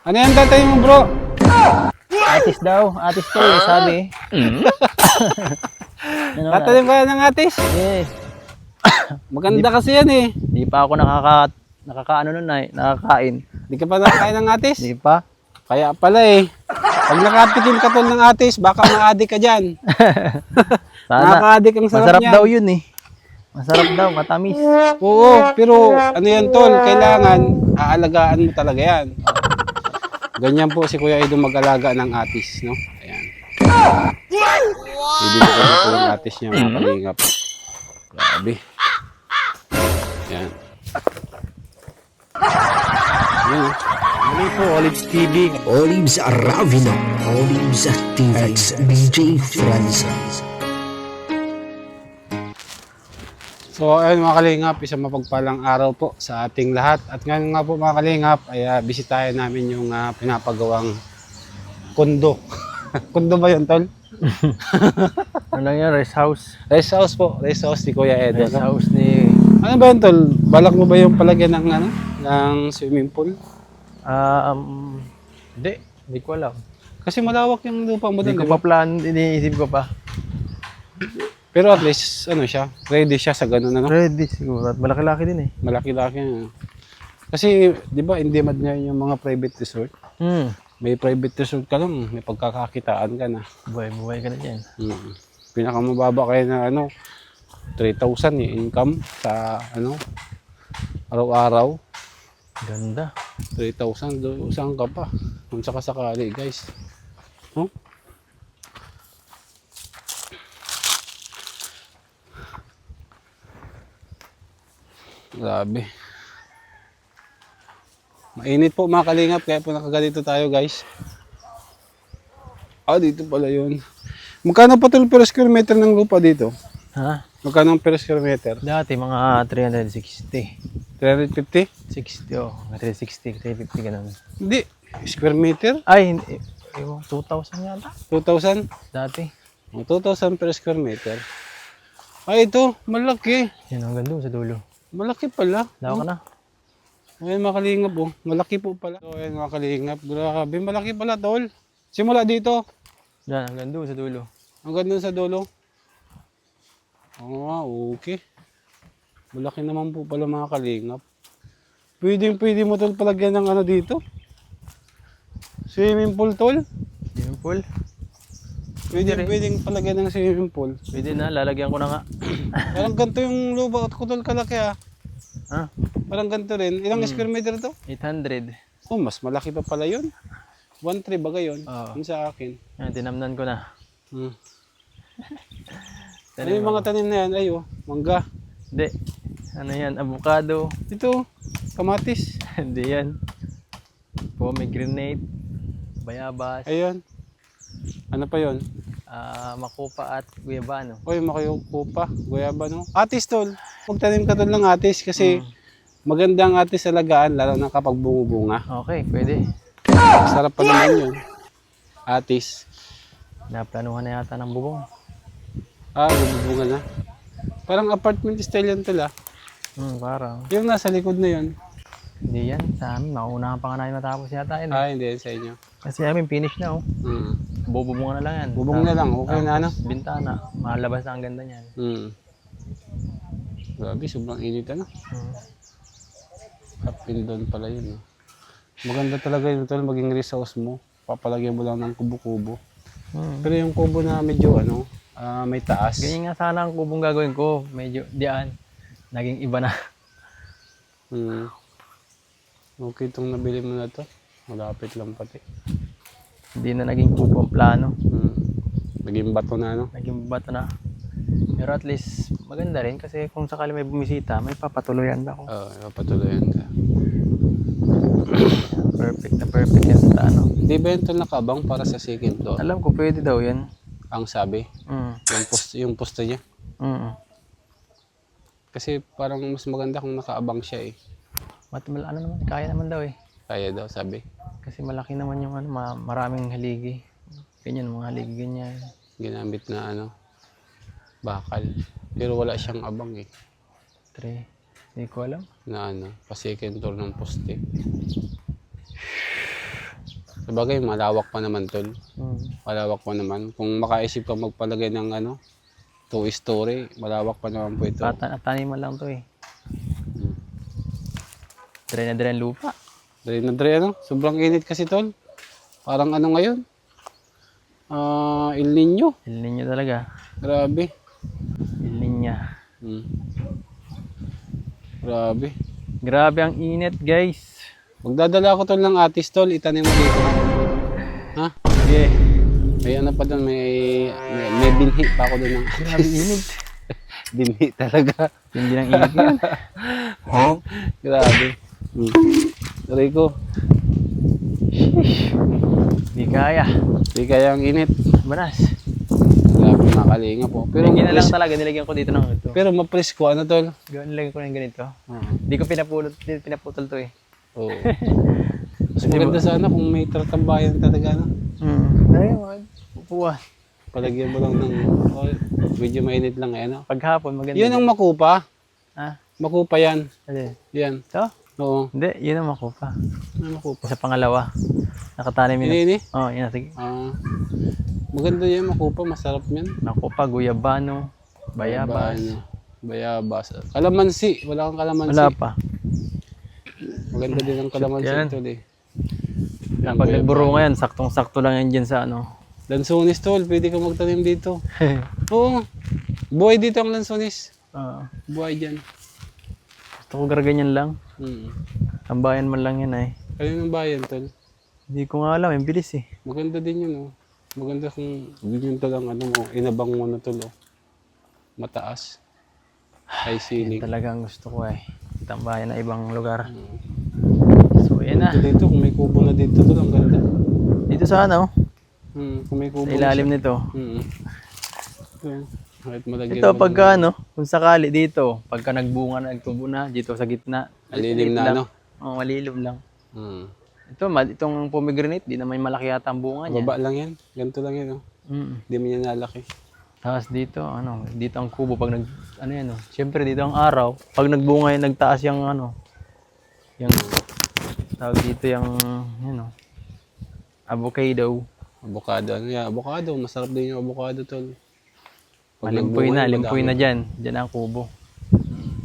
Ano yan tatay mo bro? Atis daw. Atis to eh, sabi. Ano, Tatanim ba ng atis? yes. Maganda kasi yan eh. Di pa ako nakakaano nun ay, nakakain. Di ka pa nakakain ng atis? Di pa. Kaya pala eh. Pag nakatikim ka tol ng atis, baka ma-addict ka dyan. Sana. Nakaka-addict ang sarap Masarap niyan. daw yun eh. Masarap daw, matamis. Oo, pero ano yan tol, kailangan aalagaan mo talaga yan. Ganyan po si Kuya Edo mag-alaga ng atis, no? Ayan. Bibili ko po ng atis niya, mga kalingap. Grabe. Ayan. Ayan. Ano po, Olives TV. Olives Aravino, Olives TV's BJ Francis. So ayun mga kalingap, isang mapagpalang araw po sa ating lahat. At ngayon nga po mga kalingap, ay bisitahin namin yung pinapagawang kondo. Kondo ba yun tol? Ano lang yan, rest house. Rest house po, rest house ni Kuya Edo. Rest house ni... Ano ba yun tol? Balak mo ba yung palagyan ng ano? Ng swimming pool? Hindi ko alam. Kasi malawak yung lupa mo Hindi doon. ko pa plan, iniisip ko pa. Pero at least ano siya, ready siya sa ganun ano. Ready siguro. At malaki-laki din eh. Malaki-laki na. Kasi 'di ba in demand ngayon yung mga private resort. May private resort ka lang, may pagkakakitaan ka na. Buhay-buhay ka na dyan. Pinakamababa kayo na ano 3,000 yung income sa ano araw-araw. Ganda. 3,000 do saan ka pa? Kung sakali guys. Oh? Grabe. Mainit po mga kalingap, kaya po nakaganito tayo guys. Dito pala yun. Magkano pa tol per square meter ng lupa dito? Ha? Magkano per square meter? Dati mga 360. 350? 60 oh. 360, 350 ganun. Hindi. Square meter? Ay, hindi. 2,000 yata. 2,000? Dati. 2,000 per square meter. Ay ito, malaki. Yan hanggang doon sa dulo. Malaki pala. Lawa ka na. Ayan mga kalingap oh. Malaki po pala. So, ayan mga kalingap. Grabe, malaki pala tol. Simula dito. Yan hanggang doon sa dulo. Hanggang dun sa dulo. Okay. Malaki naman po pala mga kalingap. Pwede mo tol palagyan ng ano dito? Swimming pool tol? Swimming pool. Pwedeng palagyan ng swimming pool. Pwede na, lalagyan ko na nga. Parang ganito yung lupa at kutol kalaki ah. Ha? Parang ganito rin. Ilang square meter to? 800. Oh, mas malaki pa pala yun. 1.3 ba gayon? Oo. Yun sa akin. Yan, tinamnan ko na. Ano yung mga tanim na yan? Ay oh, mangga. Hindi. Ano yan? Avocado. Ito, kamatis. Hindi yan. Pomegranate. Bayabas. Ayun. Ano pa yon? Makupa at guyabano. Oy, makayuko pa. Guyaba no? Atis tol. Magtanim ka tol ng atis kasi maganda ang atis sa alagaan lalo na kapag bumubunga. Okay, pwede. Sarap pa naman yun. Atis. Naplanuhan na yata ng bubong. Bumubunga na. Parang apartment style yan tol ah. Parang. Yung nasa likod na yun. Hindi yan. Sa amin, mauunahan pa nga namin matapos yata yun. Hindi yan sa inyo. Kasi amin, finish na oh. Bububungan na lang yan. Bubong na lang, okay na ano? Bintana. Malabas na ang ganda niyan. Grabe, sobrang init ano? Up and down pala yun. Maganda talaga yun tol, maging resource mo. Papalagyan mo lang ng kubo-kubo. Pero yung kubo na medyo ano, may taas. Ganyan nga sana ang kubong gagawin ko. Medyo diyan. Naging iba na. Okay itong nabili mo na to. Malapit lang pati. Hindi na naging kubo ang plano. Naging bato na no? Naging bato na. Pero at least maganda rin kasi kung sakali may bumisita, may papatuloyan ba ako. Patuloyan ka. Perfect na perfect yan sa ano. Di ba yun tol nakabang para sa second floor? Alam ko pwede daw yan. Ang sabi? Yung poste niya? Kasi parang mas maganda kung nakaabang siya eh. Ano naman, kaya naman daw eh. Kaya daw sabi. Kasi malaki naman yung ano, maraming haligi. Ganyan, mga haligi ganyan. Ginamit na ano, bakal. Pero wala siyang abang eh. 3. Hindi ko alam. Na ano, pa second floor ng poste. Sabagay, malawak pa naman tol. Hmm. Malawak pa naman. Kung makaisip ka magpalagay ng ano, 2-story, malawak pa naman po ito. Taniman lang to eh. Dre na lupa. Dre na dre ano? Sobrang init kasi tol. Parang ano ngayon? El Nino. El Niño talaga. Grabe. El Niña. Grabe. Grabe ang init guys. Magdadala ko tol ng atis tol, itanim mo dito. Ha? Yeah. May ano pa doon, may binhi pa ako doon ng Grabe init. binhi talaga. Hindi lang init yan. Grabe. Rico, Sheesh. Di kaya. di kaya ang init. Banas. Grabe mga kalinga po. Pero Nilagyan na lang talaga. Nilagyan ko dito ng ito. pero mapresko ano tol? Nilagyan ko ng ganito. Hindi ko pinaputol to eh. Oo. Mas maganda sana kung may tatambayan talaga no. Ayun, upuan. Palagyan mo lang ng medyo mainit lang eh ano. Paghapon maganda. Yun ang makupa. Ah, Makupa yan. alin? Yan. Ito? Oo. Hindi, yun ang makupa. Ano makupa? Sa pangalawa. Nakatanim yun. Ini. Oh, yun. Sige. Maganda yan makupa, masarap yan. Makupa, guyabano, bayabas. Bayabas. Kalamansi. Wala kang kalamansi. Wala pa. Maganda din ang kalamansi Yan. ito eh. Kapag nagburo ngayon, saktong-sakto lang yan dyan sa ano. Lansones tol, pwede ka magtanim dito. Oo. Buhay dito ang lansones. Buhay dyan. Gusto ko garaganyan lang. Tambayan man lang yan ay. Ayun ang bayan tol. Hindi ko nga alam, yung bilis eh. Maganda din yun oh. Maganda kung yun tol ang ano mo, inabang mo na tol oh. Mataas. High Yan ceiling. talaga ang gusto ko eh. Tambayan na ibang lugar. So yan na. Dito kung may kubo na dito tol, ang ganda. Dito sa ano, Kung may kubo sa ilalim nito. Kahit malagyan Ito mo pagka ano, kung sakali dito, pagka nagbunga na, nagtubo na, dito sa gitna. malilim na lang. ano. Oo, malilim lang. Hmm. Itong pomegranate, di naman malaki yata ang bunga niya. Baba lang yan. Ganito lang yan oh. Hindi mo yan nalaki. Tapos dito, dito ang kubo pag siyempre dito ang araw. Pag nagbunga yung nagtaas yung yung tawag dito yung, avocado. Avocado. Ano yan? Avocado. Masarap din yung avocado tol. Pag Malimpoy nagbunga, limpoy madami. na dyan. Dyan ang kubo.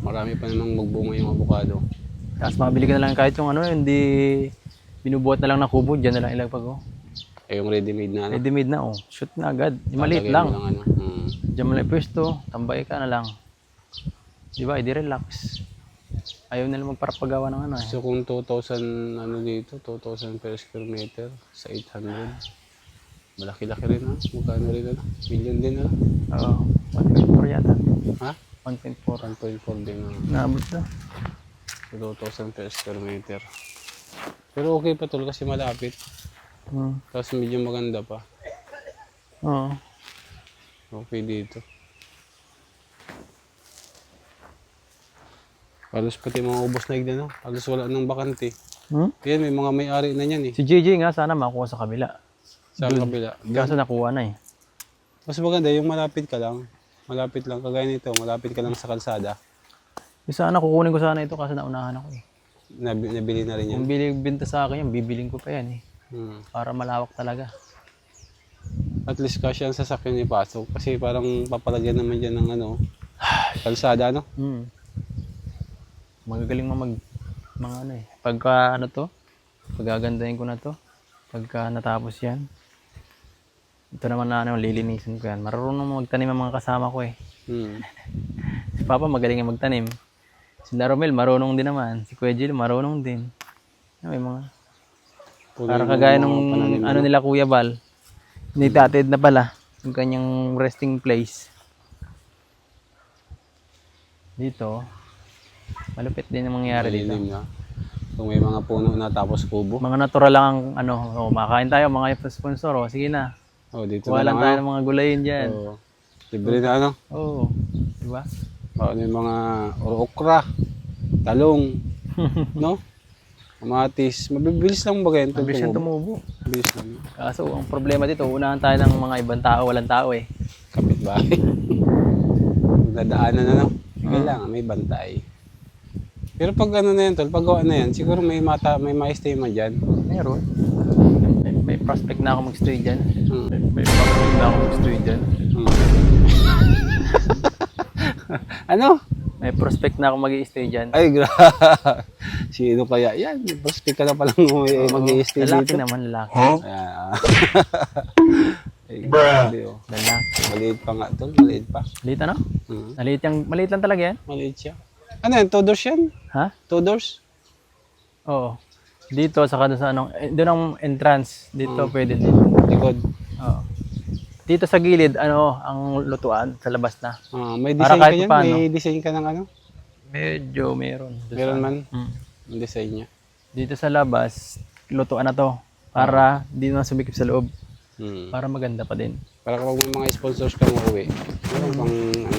Marami pa namang magbunga yung avocado. Tapos makabili ka na lang kahit yung hindi binubuhat na lang na kubo, dyan na lang ilagpag oh. Eh yung ready-made na ano. Ready-made na oh. Shoot na agad. Yung maliit Lalagay lang. mo ano. Diyan mo lang pwesto, tambay ka na lang. Di ba? Hindi relax. Ayaw nila magparapagawa ng eh. So kung 2,000 ano dito, 2,000 per square meter sa 800. Malaki-laki rin ha. Magkano rin ano? Million din ha. Oo. 1.4 yata. Ha? 1.4. 1.4 din ha. Naabot na. 2,000 per square meter. Pero okay pa tol kasi malapit. Tapos medyo maganda pa. Oo. Okay dito. Halos pati mga ubos na igda, no? Halos wala nang bakante. Yan, may mga may-ari na yan eh. Si JJ nga sana makuha sa kabila. Sa kabila. Kaso nakuha na eh. Mas maganda yung malapit ka lang. Malapit lang. Kagaya nito, malapit ka lang sa kalsada. Yung sana kukunin ko sana ito kasi naunahan ako eh. Nabili na rin yan. Kung binta sa akin yan, bibiling ko pa yan eh. Para malawak talaga. At least kasi ang sasakyan ni pasok. Kasi parang papalagyan naman dyan ng ano, kalsada, no? Magagaling mga ano eh. Pagka pagagandahin ko na to. Pagka natapos yan. Ito naman na lilinisin ko yan. Marunong magtanim ang mga kasama ko eh. Si Papa magaling magtanim. Si Laromel marunong din naman. Si Kuya Jill marunong din. May mga para kagaya nung nila Kuya Bal. Nitated na pala yung kanyang resting place. Dito, malupit din ang mangyayari dito. Na. Kung may mga puno na tapos kubo. Mga natural lang ang makain tayo mga sponsor. Sige na. Dito kuha na lang tayo ng mga gulayin dyan. Libre na ano? Oo. Diba? Ano yung mga okra, talong, no? Kamatis. Mabibilis lang ba ganyan? Mabilis yung tumubo. Mabilis lang. Kaso ang problema dito, unahan tayo ng mga ibang tao, walang tao eh. Kapitbahay. Nadaanan na lang. Kailangan may bantay. Pero pag ano na yan tol, pag gawa na yan, siguro may ma-estima dyan. Meron. prospect na ako mag-stay dyan. Hmm. May prospect na ako mag-stay dyan. Ano? May prospect na ako mag-i-stay dyan. Ay, sino kaya yan? Prospect ka na palang mag-i-stay Lalaki dito. naman, lalaki. Ah. Ay, grabe, oh. Lalaki. Maliit pa nga tol, maliit pa. Maliit ano? Hmm. Maliit lang talaga yan. Maliit siya. Ano yan? 2 doors yan? Ha? 2 doors? Oo. Dito, saka doon sa anong, doon ang entrance. Dito, pwede dito. Likod. Oo. Dito sa gilid, ang lutuan sa labas na. Ah, may Para design ka kahit yan? paano. May design ka ng ano? Medyo meron. Doon Meron sa- man? Mm. Ang design niya. Dito sa labas, lutuan na to. Para di na sumikip sa loob. Hmm. Para maganda pa din. Para kapag may mga sponsors kang uuwi, meron pang ano,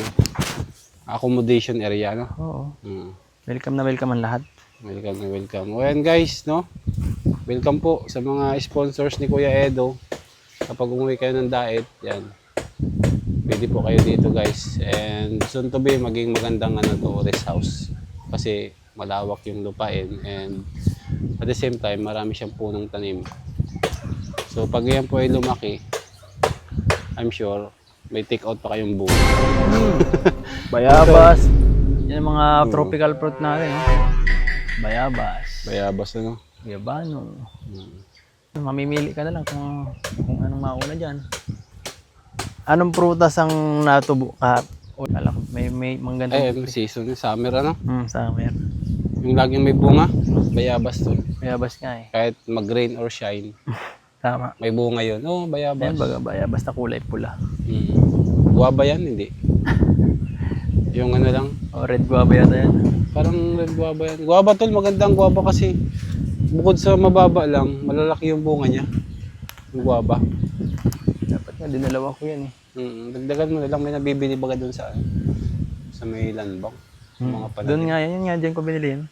accommodation area, no? Oo. Hmm. Welcome na welcome ang lahat. Welcome na welcome. O yan guys, no? Welcome po sa mga sponsors ni Kuya Edo. Kapag umuwi kayo ng diet, yan. Pwede po kayo dito guys. And soon to be, maging magandang ano to, rest house. Kasi malawak yung lupain and at the same time, marami siyang punong tanim. So pag yan po ay lumaki, I'm sure may take out pa kayong bunga. Bayabas. Yan ang mga tropical fruit natin. Bayabas. Bayabas ano? Guyabano. Mamimili ka na lang kung anong mauna dyan. Anong prutas ang natubo ka? O, alam ko, may mga Ay, ganito. season, summer ano? Summer. Yung laging may bunga, bayabas to. Bayabas nga eh. Kahit mag-rain or shine, Tama. may bunga yun. Oh, Ayan bayabas. baga bayabas na kulay pula. Guava yan, hindi. Yung ano lang, O red guava yata yan. parang red guava yan. Guava tol, magandang guava kasi bukod sa mababa lang, malalaki yung bunga niya. Yung guava. Dapat nga dinalawa ko yan eh. Dagdagan mo na lang, may nabibili baga doon sa may landbank. Mga pananim. Doon nga yan, yun nga dyan ko binili yun.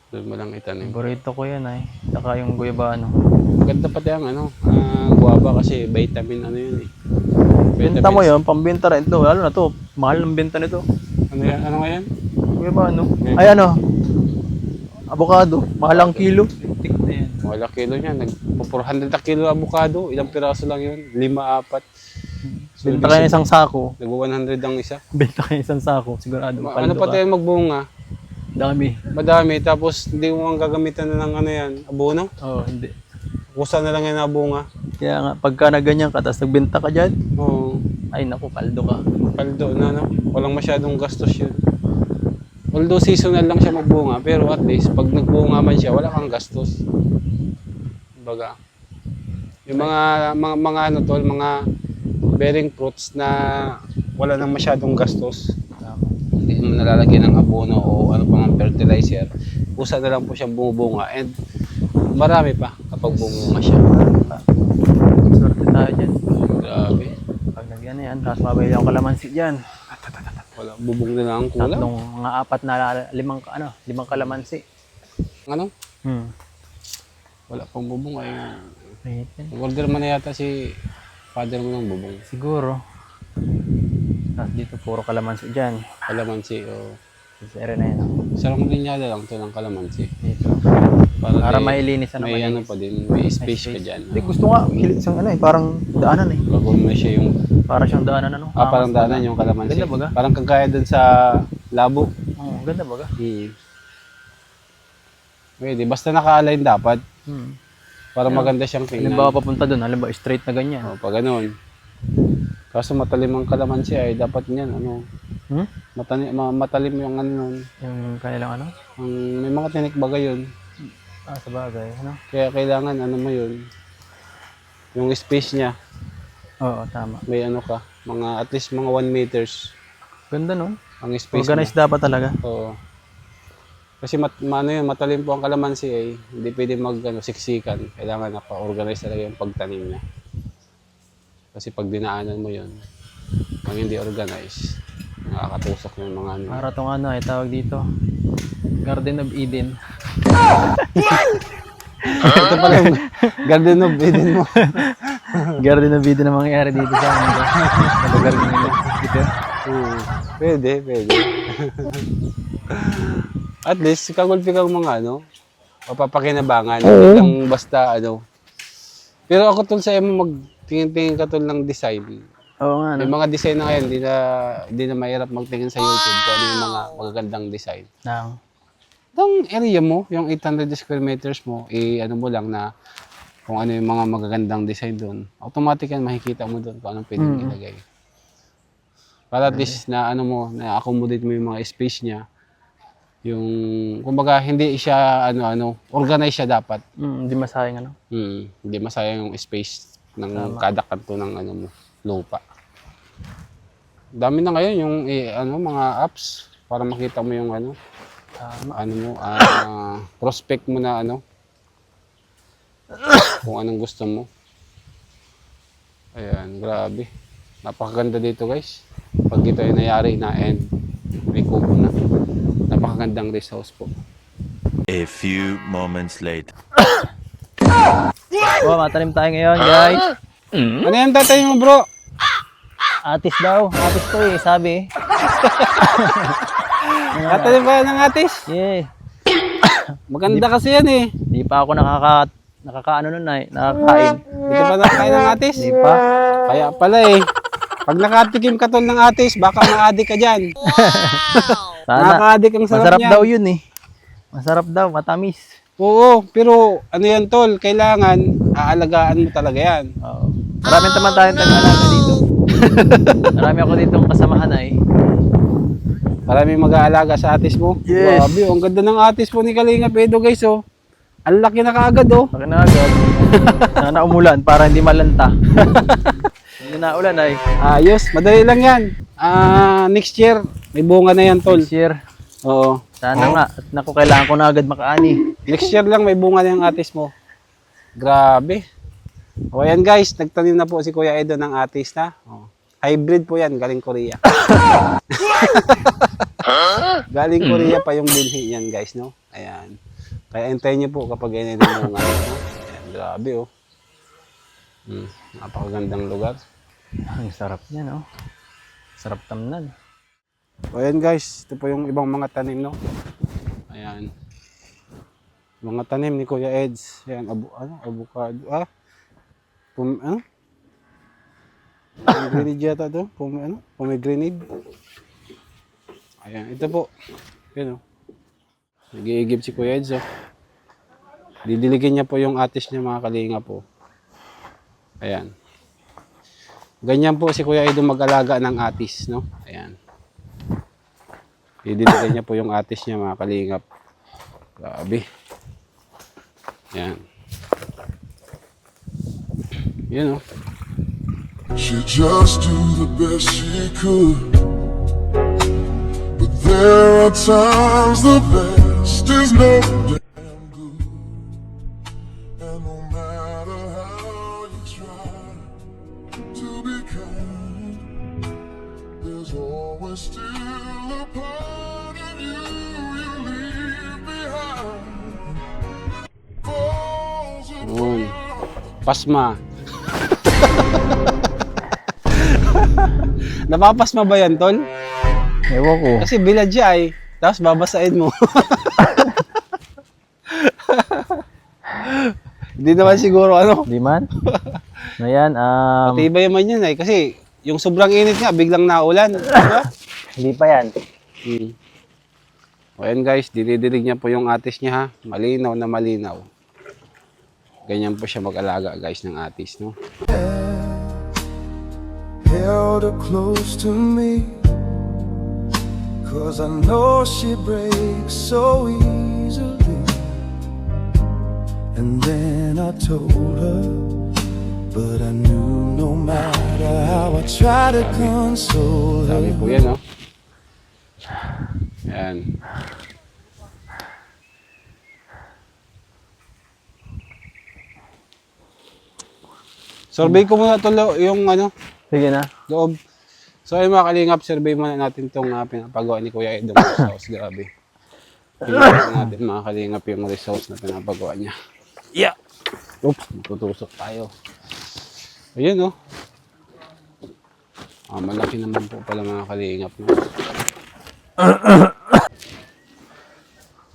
Doon mo lang itanim. Burrito ko yan ay. Saka yung guyabano. Maganda pati ang ano, guava kasi vitamin ano yun eh. Benta mo yun, pambenta rin ito. Lalo na to, mahal ng benta nito. Ano yan? Ano nga yan? Guyabano. Ay ano? Avocado. Mahal ang kilo. Tik na yan. Wala kilo niya. Nag-400 na kilo avocado. Ilang piraso lang yun? 5, 4. So, Benta kayo isang sako. Nag-100 ang isa. Benta kayo isang sako. Sigurado. Ano pa tayo magbunga? Dami. Madami. Tapos hindi mo ang gagamitan na ng ano yan. Abono? Oo, hindi. Kusa na lang yan na bunga. Kaya nga, pagka na ganyan ka, tapos nagbenta ka dyan, Oo. ay naku, paldo ka. Paldo na no. Walang masyadong gastos yun. Although seasonal lang siya magbunga. Pero at least pag nagbunga man siya, wala kang gastos. Baga. Yung mga ano tol, mga bearing fruits na wala nang masyadong gastos. Hindi mo nalalagyan ng abono o ano pang fertilizer. Kusa na lang po siyang bumubunga and marami pa kapag bumunga siya. Swerte tayo dyan. Grabe. Pag nagyan yan, tapos mabili ako kalamansi dyan. Wala, bubong na lang ang kulang. Tatlong, mga apat na, limang kalamansi. Ano? Hmm. Wala pang bubong ay Wait, yan. order mo na yata si father mo ng bubong. Siguro. Tapos dito, puro kalamansi dyan. Kalamansi o Sa area na yan. sarang linyada lang to ng kalamansi. Dito. di- Para mailinis may ano pa din, may space ka dyan. Hindi, gusto nga, isang ano eh, parang daanan eh. Gagawin mo siya yung, Para siyang daanan ano. parang daanan yung kalamansi. Ganda baga? Parang kagaya dun sa labo. Oo, ganda baga. Pwede, basta naka-align dapat. Hmm. Para maganda siyang tingnan. Halimbawa papunta doon, halimbawa straight na ganyan. O, pag ganun. Kaso matalim ang kalamansi ay dapat niyan, ano, Hmm? matalim yung ano nun. Yung kanilang ano? May mga tinik baga yun. Sa bagay, ano? Kaya kailangan, ano mo yun, yung space niya, Oo, tama. may ano ka, at least mga 1 meters Ganda no? ang space Organized dapat talaga. Oo. Kasi matalim po ang kalamansi eh, hindi pwede siksikan. Kailangan napa-organize talaga yung pagtanim niya. Kasi pag dinaanan mo yun, pag hindi organize, nakakatusok yung mga ano. Para tong ano ay tawag dito. Garden of Eden. Ito pala yung Garden of Eden mo. Garden of Eden ang mangyayari dito sa amin. Sa garden nila. Dito. Pwede. At least, kagulpi kang mga mapapakinabangan. Hindi lang basta Pero ako tol sa mo magtingin-tingin ka tol ng design. Oo nga, May no? mga design na ngayon, hindi na mahirap magtingin sa YouTube kung ano yung mga magagandang design. Nang, Itong area mo, yung 800 square meters mo, ano mo lang na kung ano yung mga magagandang design doon. Automatic yan, makikita mo doon kung anong pwedeng ilagay. Para at least na ano mo, na accommodate mo yung mga space niya. Yung, kumbaga, hindi siya, organize siya dapat. hindi masayang ano. Hindi masayang yung space ng kada kanto ng mo, lupa. Dami na ngayon yung mga apps para makita mo yung prospect mo na kung anong gusto mo. Ayan, grabe. Napakaganda dito guys. Pag ito ay nangyari na and may kubo na. Napakagandang rest house po. A few moments later. Oh, matanim tayo ngayon, guys. Ano yan tatay mo bro? Atis daw. Atis to eh, sabi. Tatanim ba ng atis? Yeah. Maganda kasi yan eh. Di pa ako nakakaano nun ay, nakakain. Hindi ka pa nakakain ng atis? Di pa. Kaya pala eh. Pag nakatikim ka tol ng atis, baka ma-addict ka dyan. Sana. Nakaka-addict ang sarap Masarap niyan. daw yun eh. Masarap daw, matamis. Oo, pero ano yan tol, kailangan aalagaan mo talaga yan. Oo. Marami naman tayong tag-alaga dito. Marami ako ditong kasamahan ay. Maraming mag-aalaga sa atis mo. Yes. Grabe, ang ganda ng atis po ni Kalinga Pedro guys oh. Ang laki na kaagad oh. Laki na agad. Sana umulan para hindi malanta. Hindi na ulan ay. Ayos, madali lang yan. Next year, may bunga na yan tol. This year. Oo. Sana nga. At naku, kailangan ko na agad makaani. Next year lang may bunga na yung atis mo. Grabe. O ayan guys, nagtanim na po si Kuya Edo ng atis na. Oh. Hybrid po yan, galing Korea. Galing Korea pa yung binhi yan guys, no? Ayan. Kaya hintayin nyo po kapag ganyan yung bunga. No? Ayan, grabe oh. Napakagandang lugar. Ang sarap niya, no? Sarap tamnan. O ayan guys, ito po yung ibang mga tanim, no? Ayan. Mga tanim ni Kuya Eds. Ayan, avocado. Pomegranate yata to. Pomegranate. Ayan, ito po. Ayan, oh. Nag-iigib si Kuya Eds, oh. Didiligin niya po yung atis niya, mga kalinga po. Ayan. Ganyan po si Kuya Edo mag-alaga ng atis, no? Ayan. Didiligin niya po yung atis niya, mga kalingap. Grabe. Ayan. Yan, oh. She just do the best she could, but there are times the best is no damn good, and no matter how you try to be kind, there's always still a part of you you leave behind. Falls Yun. Pasma. Napapasma ba yan, Tol? Ewan ko. Kasi bilad siya eh. Tapos babasain mo. Hindi naman siguro ano. Di man? Ayan, Matibay naman yan eh. Kasi yung sobrang init nga, biglang naulan. Diba? hindi pa yan. O ayan guys, dinidilig niya po yung atis niya ha. Malinaw na malinaw. Ganyan po siya mag-alaga guys ng atis, no? held her close to me, 'cause I know she breaks so easily. And then I told her, but I knew no matter how I try to console her. Sabi po yan, no? Ayan. Survey ko muna ito yung Sige na. loob. So ayun mga kalingap, survey muna natin itong pinapagawa ni Kuya Edong resource. Grabe. Pinapagawa natin mga kalingap yung resource na pinapagawa niya. Yeah! Oops, matutusok tayo. Ayun oh. Malaki naman po pala mga kalingap. No?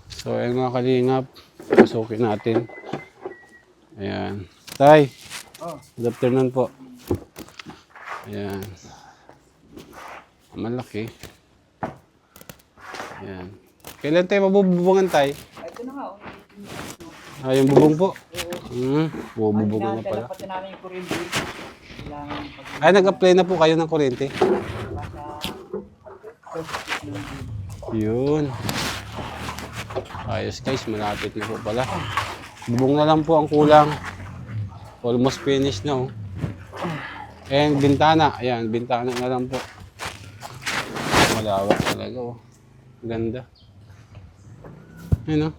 So ayun mga kalingap, pasukin natin. Ayan. Tay, Good afternoon po. Ayan. Malaki. Ayan. Kailan tayo mabububungan tayo? Ito na nga, oh. Ah, yung bubong po. Bububungan na pala. Pati namin yung kuryente. Kailangan pag- Ay, nag-apply na po kayo ng kuryente. Yun. Ayos guys, malapit na po pala. Bubong na lang po ang kulang. Almost finished na oh. And bintana, ayan, bintana na lang po. Malawak talaga oh. Ganda. Ayun oh.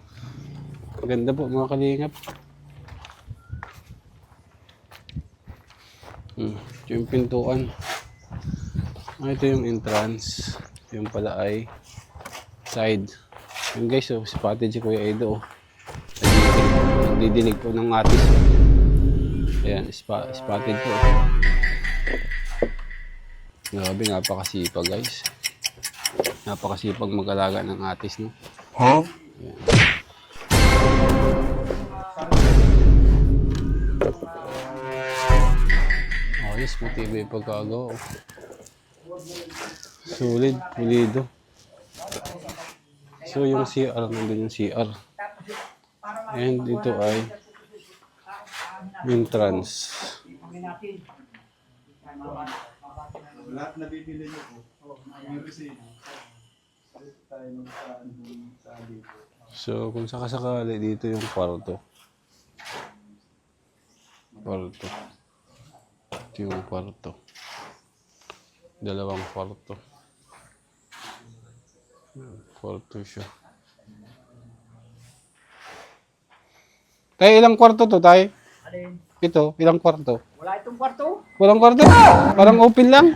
Ganda po mga kalingap. Ito yung pintuan. Ito yung entrance. Yung pala ay side. Yun guys, oh, spotted si Kuya Edo. Oh. Nagdidilig po ng atis. Ayan, spotted po. Grabe, napakasipag guys. Napakasipag mag-alaga ng atis, no? Huh? Ayan. Ayos, matibay pagkagawa. Oh. Solid, pulido. So yung CR, nandun yung CR. And ito ay entrance. Lahat na bibili niyo po. Yung resina. Tayo sa dito. So kung sakasakali dito yung kwarto. Kwarto. Ito yung kwarto. Dalawang kwarto. Kwarto siya. Tayo, ilang kwarto to, tayo? Alin? Ito, ilang kwarto? Wala itong kwarto. Walang kwarto? Parang open lang.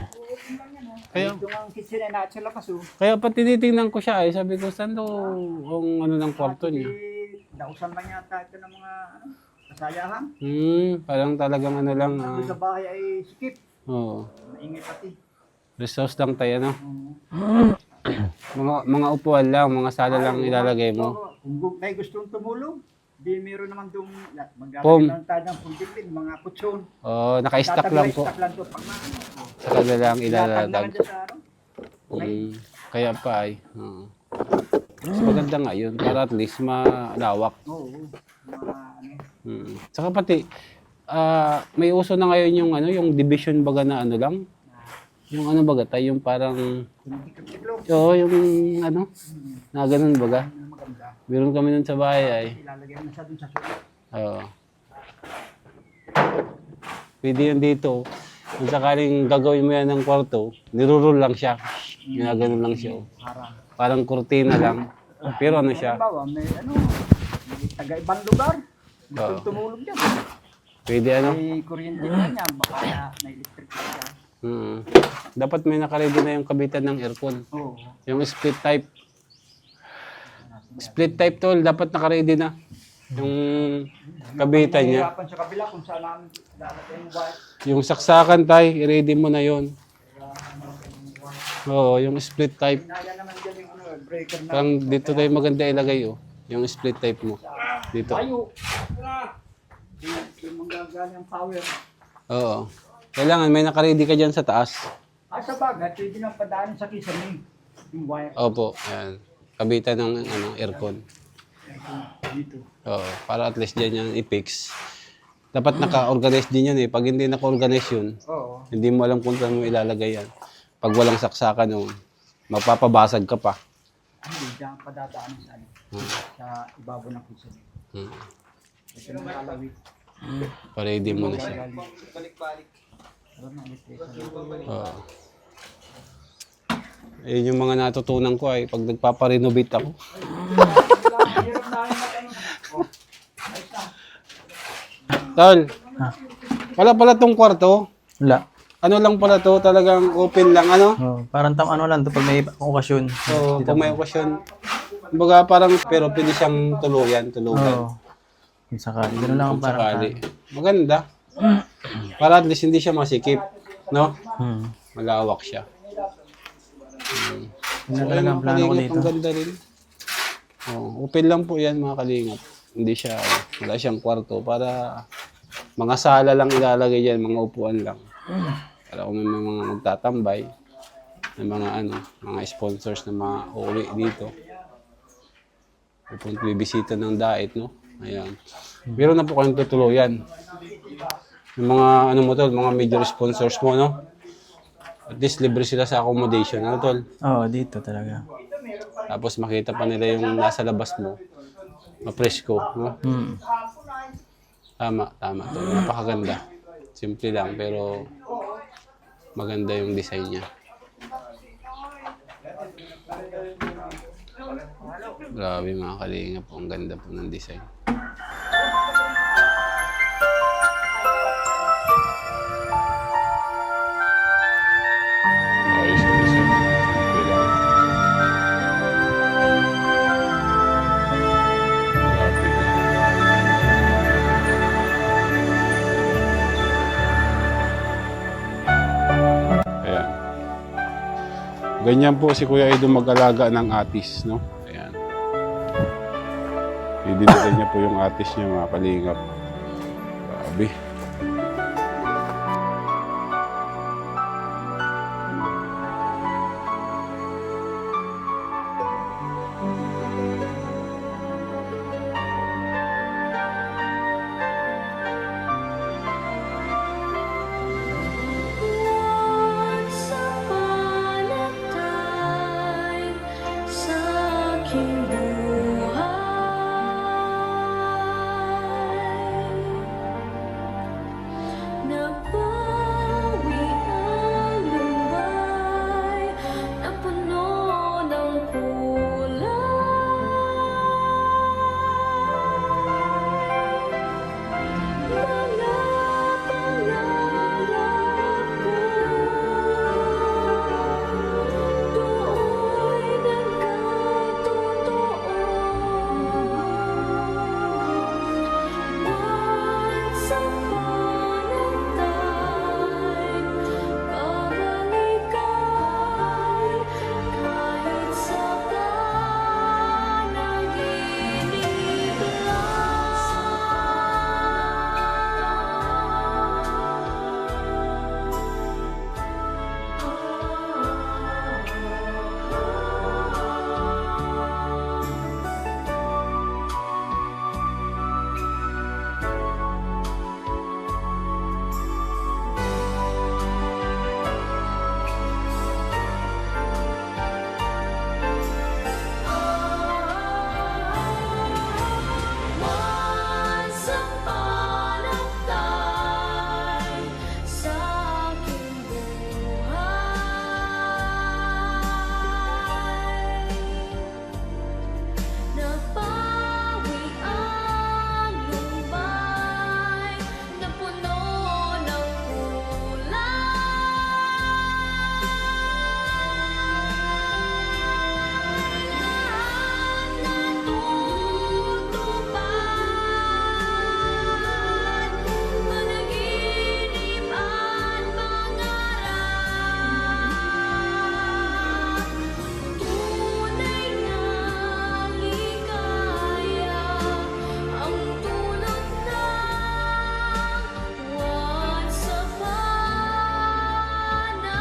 Kaya, Ito ang kitchen na sa labas, oh. kaya pa tinitingnan ko siya ay sabi ko, saan daw ang ano ng kwarto niya? Dausan lang yata ito ng mga kasayahan. Parang talagang ano lang. Ang sa bahay ay skip. Oo. Maingay pati. Resource lang tayo, no? mga upuan lang, mga sala lang ilalagay mo. Kung may gustong tumulong, di meron naman doon Pom. maglalagay lang tayo ng pundipin, mga kutsyon. Oo, naka-stack lang po. Stock lang to pag Saka na lang ilalagay ilalatag. sa ano. Kaya pa ay. Oo. Mas maganda nga yun, para at least malawak. Oo. Mga ano. Saka pati, may uso na ngayon yung ano, yung division baga na ano lang. Yung ano baga tayo, yung parang, oo, yung ano, na ganun baga. Maganda. Meron kami nun sa bahay ay. Ilalagay mo na siya doon sa sulat. Oo. Pwede yun dito. Kung sakaling gagawin mo yan ng kwarto, nirurul lang siya. Ginaganon lang siya. Oh. Parang kurtina lang. Pero ano siya? Halimbawa, may ano, may taga-ibang lugar. Oo. Gusto tumulong dyan. Pwede ano? May kuryente na niya, baka na electric na siya. Dapat may nakaredy na yung kabitan ng aircon. Oo. Yung split type. Split type tol, dapat nakaredy na. Yung kabitan niya. Hirapan sa kabila kung saan namin lalagay yung wire. Yung saksakan tay, i-ready mo na yon. Oo, yung split type. Naya naman dyan yung ano, breaker na. Parang dito tayo maganda ilagay oh. Yung split type mo. Dito. Tayo. Yung manggagana yung power. Oo. Kailangan may nakaredy ka dyan sa taas. Sa bagay, pwede nang padaanin sa kisame. Yung wire. Opo, ayan. Kabitan ng ano, aircon. Dito. Oo, para at least dyan yung i-fix. Dapat naka-organize din yan eh. Pag hindi naka-organize yun, Oo. hindi mo alam kung saan mo ilalagay yan. Pag walang saksakan nun, magpapabasag ka pa. Hindi, dyan padadaanin sa ano. Sa ibabaw ng kisame. Ito nang lalawit. Pa-ready mo na siya. Balik-balik. Doon ang electric. Oo. Ayun yung mga natutunan ko ay pag nagpaparenovate ako. Hirap namin mag-ano. Tol, pala tong kwarto, Wala. ano lang pala to, talagang open lang, ano? Oh, parang ano lang to pag may okasyon. So, kung may okasyon, kumbaga parang, pero pwede siyang tulugan. Oo. Kung sakali. Ganun lang ang Kung parang. sakali. Maganda. Para at least hindi siya masikip, no? Malawak siya. Yun na talaga ang plano ko dito. Ang ganda rin. Oh, open lang po yan mga kalingap. Hindi siya, wala siyang kwarto para Mga sala lang ilalagay dyan, mga upuan lang. Para kung may mga magtatambay, may mga mga sponsors na mga uuwi dito. Pupunta bibisita ng diet, no? Ayan. Meron na po kayong tutuluyan. Yung mga mo tol, mga major sponsors mo, no? At least libre sila sa accommodation, ano tol? Oo, dito talaga. Tapos makita pa nila yung nasa labas mo. Ma-presko, no? Tama tol. Napakaganda. Simple lang pero maganda yung design niya. Grabe mga kalingap, ang ganda po ng design. Ayos yung design. Okay lang. Grabe. Ayan. Ganyan po si Kuya Edo mag-alaga ng atis, no? Ayan. Didiligan niya po yung atis niya, mga kalingap. Grabe. Once upon a time, sa aking buhay, nabawi ang lumbay na puno ng kulay. Once upon a time, sa aking buhay, nabawi ang lumbay na puno ng kulay. Natutupad, panaginip at pangarap, tunay na ligaya ang tulad ng once upon a time.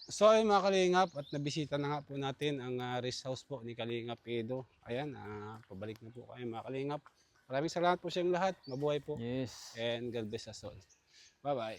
So ayun mga kalingap, at nabisita na nga po natin ang rest house po ni Kalingap Edo. Ayan, pabalik na po kayo mga kalingap. Maraming salamat po sa inyong lahat. Mabuhay po. Yes. And God bless us all. Bye-bye.